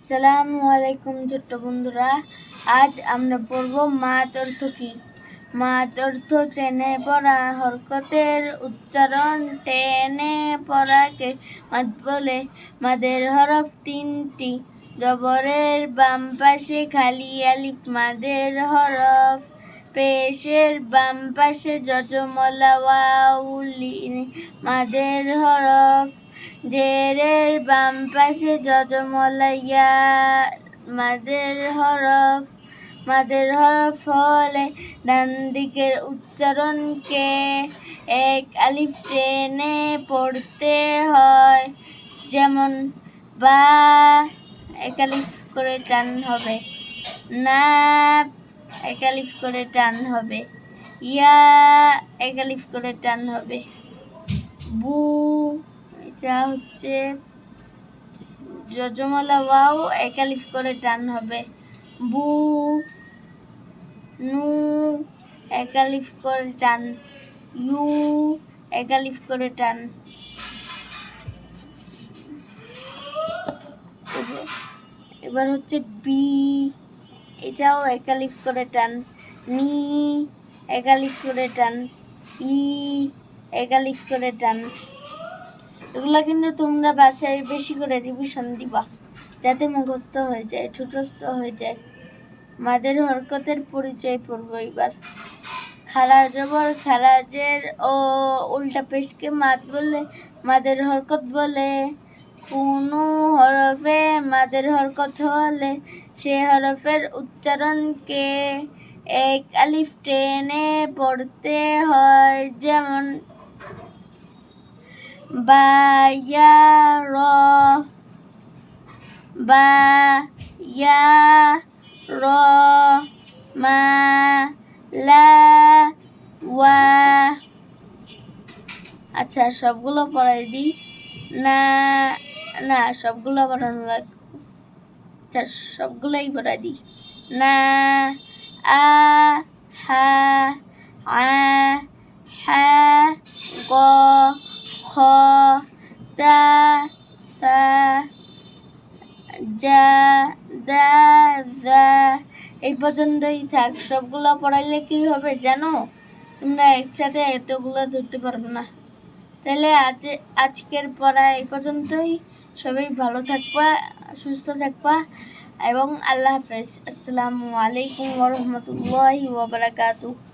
আসসালামু আলাইকুম ছোট্ট বন্ধুরা, আজ আমরা পড়ব মাদ অর্থ কি। মাদ অর্থ টেনে পড়া, হরকতের উচ্চারণ টেনে পড়াকে মাদ বলে। মাদের হরফ তিনটি, জবরের বাম পাশে খালি আলিফ মাদের হরফ, পেশের বাম পাশে যজমলা ওয়াও মাদের হরফ, জেরের বাম পাশে যজমলা ইয়া মাদের হরফ। মাদের হরফ হলে ডান দিকের উচ্চারণকে এক আলিফ টেনে পড়তে হয়। যেমন বা এক আলিফ করে টান হবে, না এক আলিফ করে টান হবে, ইয়া এক আলিফ করে টান হবে, বু এটা হচ্ছে যজমলা ওয়াও এক আলিফ করে টান হবে, বু। নু এক আলিফ করে টান, ইউ এক আলিফ করে টান। এবার হচ্ছে বি, এটাও এক আলিফ করে টান, নি এক আলিফ করে টান, ই এক আলিফ করে টান। এগুলো কিন্তু তোমরা বাসায় বেশি করে রিভিশন দিবা, যাতে মুখস্থ হয়ে যায়, ঠোঁটস্থ হয়ে যায়। মাদের হরকতের পরিচয় পড়ব এবার। খাড়া জবর খারাজের ও উল্টা পেশকে মাদ বলে, মাদের হরকত বলে। কোনো হরফে মাদের হরকত হলে সে হরফের উচ্চারণকে এক আলিফ টেনে পড়তে হয়। যেমন বা, ইয়া, র, বা, ইয়া, র, মা, লা, ওয়া। আচ্ছা, সবগুলো পড়াই দিই না, না সবগুলো পড়ানো লাগবে। আচ্ছা, সবগুলোই পড়াই দিই। না, আ, হা, আ, হা, গ, খ, তা, সা, যা, দা, যা। এই পর্যন্তই থাক। সবগুলো পড়াইলে কি হবে জানো? তোমরা একসাথে এতগুলো ধরতে পারবে না। তাহলে আজকের পড়া এই পর্যন্তই। সবাই ভালো থাকবা, সুস্থ থাকবা এবং আল্লাহ হাফেজ। আসসালামু আলাইকুম ওয়া রাহমাতুল্লাহি ওয়া বারাকাতুহু।